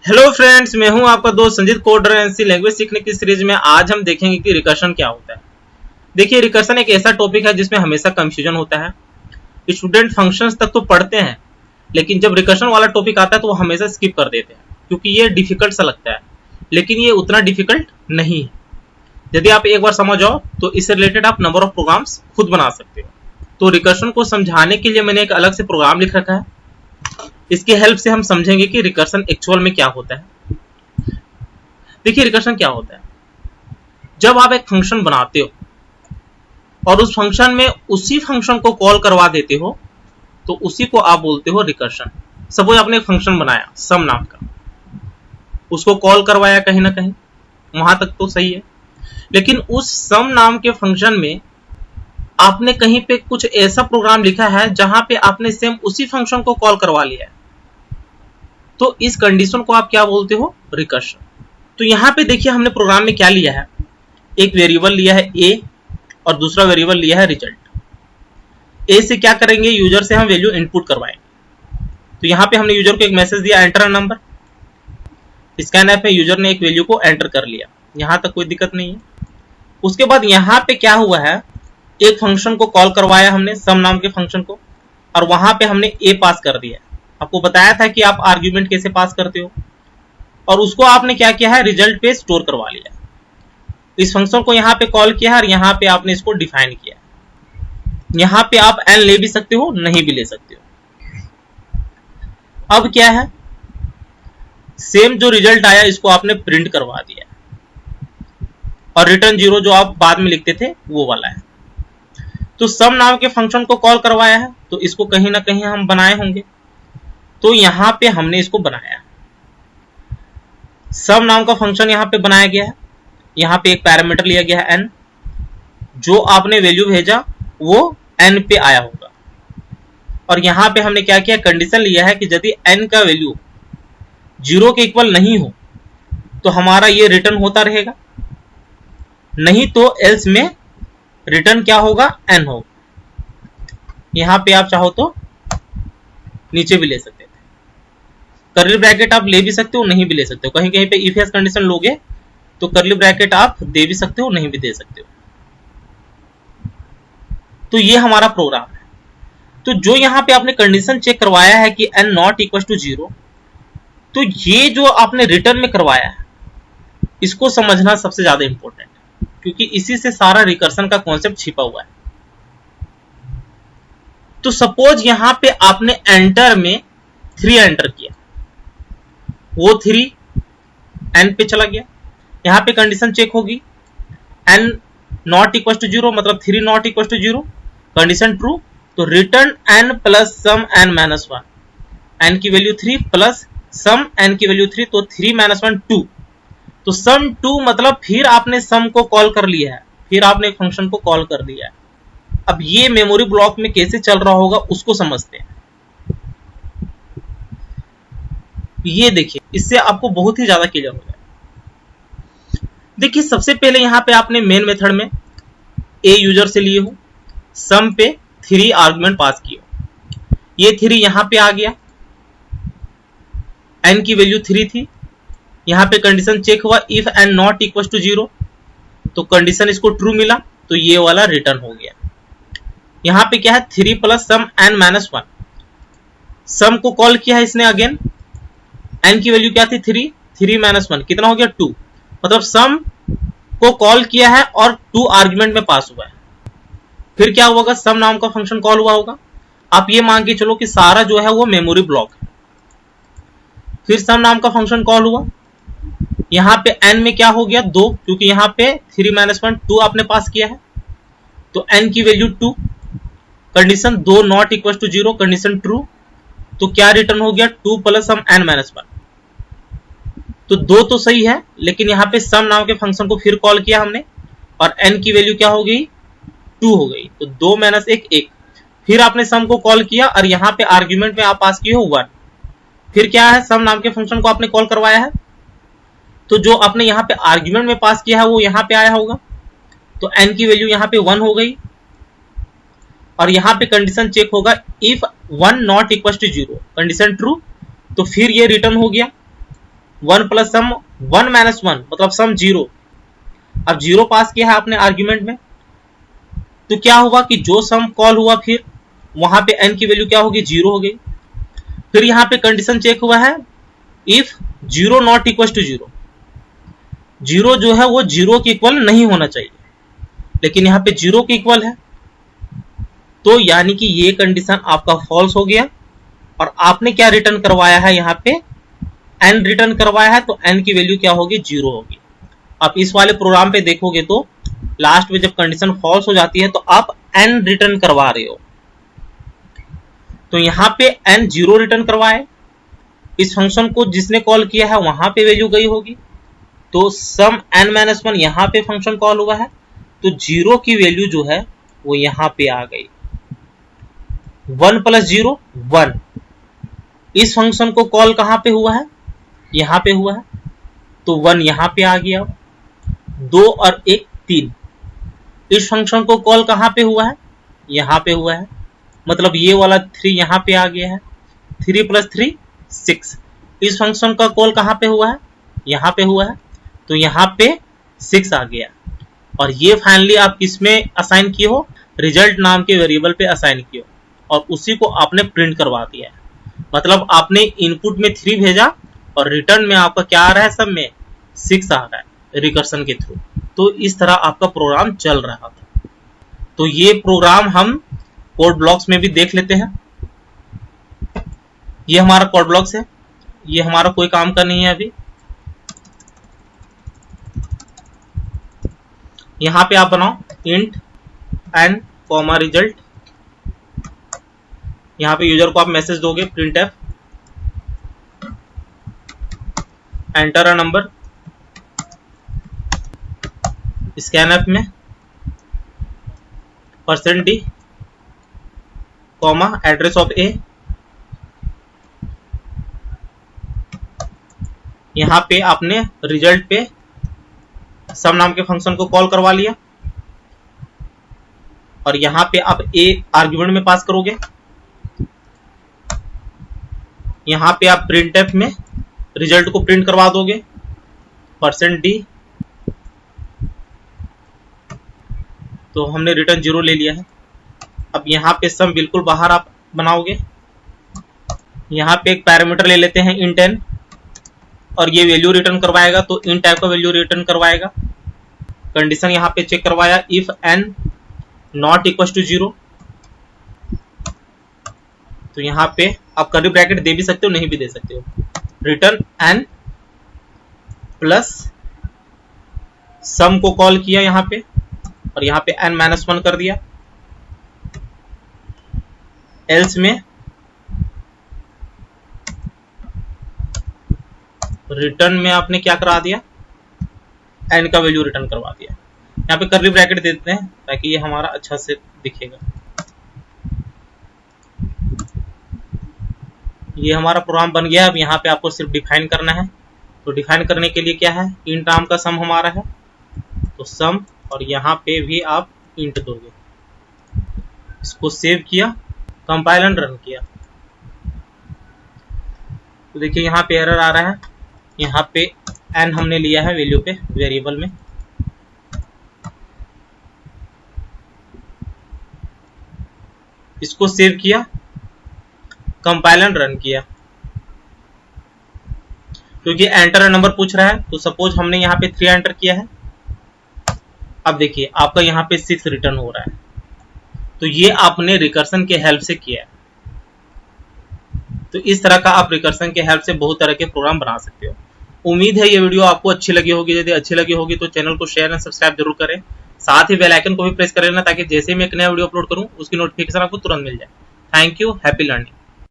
Hello friends, मैं हूं आपका दोस्त संजीत कोडर एनसी लैंग्वेज सीखने की सीरीज में। आज हम देखेंगे कि रिकर्शन क्या होता है। देखिए, रिकर्शन एक ऐसा टॉपिक है जिसमें हमेशा कंफ्यूजन होता है। स्टूडेंट फंक्शंस तक तो पढ़ते हैं, लेकिन जब रिकर्शन वाला टॉपिक आता है तो वो हमेशा स्किप कर देते हैं क्योंकि ये डिफिकल्ट सा लगता है। लेकिन ये उतना डिफिकल्ट नहीं है। यदि आप एक बार समझ जाओ तो इससे रिलेटेड आप नंबर ऑफ प्रोग्राम्स खुद बना सकते हो। तो रिकर्शन को समझाने के लिए मैंने एक अलग से प्रोग्राम लिख रखा है। इसकी हेल्प से हम समझेंगे कि रिकर्शन एक्चुअल में क्या होता है। देखिए, रिकर्शन क्या होता है। जब आप एक फंक्शन बनाते हो और उस फंक्शन में उसी फंक्शन को कॉल करवा देते हो तो उसी को आप बोलते हो रिकर्शन। सपोज आपने एक फंक्शन बनाया सम नाम का, उसको कॉल करवाया कहीं ना कहीं, वहां तक तो सही है। लेकिन उस सम नाम के फंक्शन में आपने कहीं पे कुछ ऐसा प्रोग्राम लिखा है जहां पे आपने सेम उसी फंक्शन को कॉल करवा लिया है, तो इस कंडीशन को आप क्या बोलते हो? रिकर्शन। तो यहां पे देखिए, हमने प्रोग्राम में क्या लिया है, एक वेरिएबल लिया है ए और दूसरा वेरिएबल लिया है रिजल्ट। ए से क्या करेंगे, यूजर से हम वैल्यू इनपुट करवाएंगे। तो यहां पे हमने यूजर को एक मैसेज दिया, एंटर अ नंबर। स्कैनएफ में यूजर ने एक वैल्यू को एंटर कर लिया, यहां तक कोई दिक्कत नहीं है। उसके बाद यहां पे क्या हुआ है, एक फंक्शन को कॉल करवाया हमने, सम नाम के फंक्शन को, और वहां पे हमने ए पास कर दिया। आपको बताया था कि आप आर्ग्यूमेंट कैसे पास करते हो, और उसको आपने क्या किया है, रिजल्ट पे स्टोर करवा लिया। इस फंक्शन को यहां पे कॉल किया है और यहां पे आपने इसको डिफाइन किया। यहां पे आप एन ले भी सकते हो, नहीं भी ले सकते हो। अब क्या है, सेम जो रिजल्ट आया इसको आपने प्रिंट करवा दिया और रिटर्न 0 जो आप बाद में लिखते थे वो वाला है। तो सम नाम के फंक्शन को कॉल करवाया है तो इसको कहीं ना कहीं हम बनाए होंगे, तो यहां पे हमने इसको बनाया। सम नाम का फंक्शन यहां पे बनाया गया है, यहां पे एक पैरामीटर लिया गया है n, जो आपने वैल्यू भेजा वो n पे आया होगा। और यहां पे हमने क्या किया, कंडीशन लिया है कि यदि n का वैल्यू 0 के इक्वल नहीं हो तो हमारा ये रिटर्न होता रहेगा, नहीं तो एल्स में रिटर्न क्या होगा, n होगा। यहां पे आप चाहो तो नीचे भी ले सकते थे, कर्ली ब्रैकेट आप ले भी सकते हो, नहीं भी ले सकते हो। कहीं कहीं पे इफ एल्स कंडीशन लोगे तो कर्ली ब्रैकेट आप दे भी सकते हो, नहीं भी दे सकते हो। तो ये हमारा प्रोग्राम है। तो जो यहां पे आपने कंडीशन चेक करवाया है कि n नॉट इक्वल टू 0, तो ये जो आपने रिटर्न में करवाया है इसको समझना सबसे ज्यादा इंपॉर्टेंट है, क्योंकि इसी से सारा रिकर्शन का कॉन्सेप्ट छिपा हुआ है। तो सपोज यहां पे आपने एंटर में 3 एंटर किया, वो 3 n पे चला गया। यहां पे कंडीशन चेक होगी, n नॉट इक्वल टू 0 मतलब 3 not equal to 0, condition true, तो return n plus sum n minus 1, n की वैल्यू 3 प्लस सम n की वैल्यू 3, तो 3 माइनस 1 2। तो सम 2 मतलब फिर आपने सम को कॉल कर लिया है, फिर आपने एक फंक्शन को कॉल कर दिया है। अब ये मेमोरी ब्लॉक में कैसे चल रहा होगा उसको समझते हैं। ये देखिए, इससे आपको बहुत ही ज्यादा क्लियर हो जाएगा। देखिए, सबसे पहले यहां पे आपने मेन मेथड में ए यूजर से लिए हो, सम पे 3 आर्गुमेंट पास किए हो, ये 3 यहां पे आ गया, n की वैल्यू 3 थी। यहां पे कंडीशन चेक हुआ, if n not equal to 0, तो कंडीशन इसको ट्रू मिला, तो ये वाला रिटर्न हो गया। यहां पे क्या है, 3 प्लस सम n माइनस 1, सम को कॉल किया है इसने अगेन, n की वैल्यू क्या थी 3, 3 माइनस 1 कितना हो गया 2, मतलब सम को कॉल किया है और 2 आर्गुमेंट में पास हुआ है। फिर क्या होगा, सम नाम का फंक्शन कॉल हुआ होगा। आप ये मान के चलो कि सारा जो है वो मेमोरी ब्लॉक है। फिर सम नाम का फंक्शन कॉल हुआ, यहां पे n में क्या हो गया 2, क्योंकि यहां पे 3 माइनस 1 2 आपने पास किया है, तो n की value 2, condition 2 not equal to 0, condition true, तो क्या रिटर्न हो गया 2 प्लस सम n माइनस 1। तो 2 तो सही है, लेकिन यहां पे सम नाम के फंक्शन को फिर कॉल किया हमने और n की वैल्यू क्या हो गई 2 हो गई, तो 2 माइनस 1 1। फिर आपने सम को कॉल किया और यहां पे आर्ग्यूमेंट में आप पास किए हो 1। फिर क्या है, सम नाम के फंक्शन को आपने कॉल करवाया है, तो जो आपने यहां पे आर्ग्यूमेंट में पास किया है वो यहां पे आया होगा, तो n की वैल्यू यहां पे 1 हो गई। और यहां पे कंडीशन चेक होगा, if 1 not equal to 0, condition true, तो फिर ये रिटर्न हो गया। 1 प्लस सम 1 माइनस 1 मतलब सम 0। अब 0 पास किया है आपने आर्ग्यूमेंट में, तो क्या हुआ कि जो सम कॉल हुआ फिर वहां पे n की वैल्यू क्या होगी, 0 हो गई। फिर यहाँ पे कंडीशन चेक हुआ है, इफ 0 नॉट इक्वल टू 0, 0 जो है वो 0 के इक्वल नहीं होना चाहिए, लेकिन यहाँ पे 0 के इक्वल है, तो यानी कि ये कंडीशन आपका फॉल्स हो गया। और आपने क्या रिटर्न करवाया है, यहाँ पे n रिटर्न करवाया है, तो n की वैल्यू क्या होगी, 0 होगी। आप इस वाले प्रोग्राम पे देखोगे तो लास्ट में जब कंडीशन फॉल्स हो जाती है तो आप n रिटर्न करवा रहे हो, तो यहाँ पे n 0 रिटर्न करवाए, इस फंक्शन को जिसने कॉल किया है वहां पे वैल्यू गई होगी, तो सम n माइनस 1 यहाँ पे फंक्शन कॉल हुआ है, तो 0 की वैल्यू जो है वो यहाँ पे आ गई। 1 प्लस 0 1, इस फंक्शन को कॉल कहां पे हुआ है, यहाँ पे हुआ है, तो 1 यहाँ पे आ गया। 2 और 1 3, इस फंक्शन को कॉल कहां पे हुआ है, यहाँ पे हुआ है, मतलब ये वाला 3 यहाँ पे आ गया है। 3 प्लस 3 6, इस फंक्शन का कॉल कहां पे हुआ है, यहाँ पे हुआ है, तो यहाँ पे 6 आ गया। और ये फाइनली आप किसमें असाइन किए हो, रिजल्ट नाम के वेरिएबल पे असाइन किए हो, और उसी को आपने प्रिंट करवा दिया है। मतलब आपने इनपुट में 3 भेजा और रिटर्न में आपका क्या आ रहा है, सब में 6 आ रहा है रिकर्सन के थ्रू। तो इस तरह आपका प्रोग्राम चल रहा था। तो ये प्रोग्राम हम कोड ब्लॉक्स में भी देख लेते हैं। ये हमारा कोड ब्लॉक्स है, ये हमारा कोई काम का नहीं है अभी। यहां पे आप बनाओ इंट n कॉमा रिजल्ट, यहाँ पे यूजर को आप मैसेज दोगे printf enter a number, scanf में %d comma address of a। यहाँ पे आपने रिजल्ट पे सम नाम के फंक्शन को कॉल करवा लिया, और यहाँ पे आप a आर्ग्यूमेंट में पास करोगे। यहाँ पे आप printf में रिजल्ट को प्रिंट करवा दोगे %d, तो हमने रिटर्न 0 ले लिया है। अब यहाँ पे सम बिल्कुल बाहर आप बनाओगे। यहाँ पे एक पैरामीटर ले लेते हैं int n, और ये वैल्यू रिटर्न करवाएगा, तो int टाइप का वैल्यू रिटर्न करवाएगा। कंडीशन यहाँ पे चेक करवाया, if n not equal to 0, तो यहाँ पे आप कर्ली ब्रैकेट दे भी सकते हो, नहीं भी दे सकते हो। रिटर्न n प्लस सम को कॉल किया यहाँ पे, और यहाँ पे n माइनस 1 कर दिया। एल्स में रिटर्न में आपने क्या करा दिया, n का वैल्यू रिटर्न करवा दिया। यहाँ पे कर्ली ब्रैकेट दे देते हैं ताकि ये हमारा अच्छा से दिखेगा। ये हमारा प्रोग्राम बन गया। अब यहाँ पे आपको सिर्फ डिफाइन करना है, तो डिफाइन करने के लिए क्या है, इंट नाम का सम हमारा है, तो सम, और यहाँ पे भी आप इंट दोगे। इसको सेव किया, कंपाइल एंड रन किया, तो देखिए यहाँ पे एरर आ रहा है। यहाँ पे n हमने लिया है वैल्यू पे वेरिएबल में, इसको सेव किया, कंपाइल एंड रन किया, क्योंकि एंटर नंबर पूछ रहा है। तो सपोज हमने यहाँ पे 3 एंटर किया है, अब देखिए आपका यहाँ पे 6 रिटर्न हो रहा है। तो ये आपने रिकर्सन के हेल्प से किया है। तो इस तरह का आप रिकर्सन के हेल्प से बहुत तरह के प्रोग्राम बना सकते हो। उम्मीद है ये वीडियो आपको अच्छी लगी होगी। यदि अच्छी लगी होगी तो चैनल को शेयर एंड सब्सक्राइब जरूर करें, साथ ही बेल आइकन को भी प्रेस कर लेना, ताकि जैसे ही मैं एक नया वीडियो अपलोड करूं उसकी नोटिफिकेशन आपको तुरंत मिल जाए। Thank you, happy learning.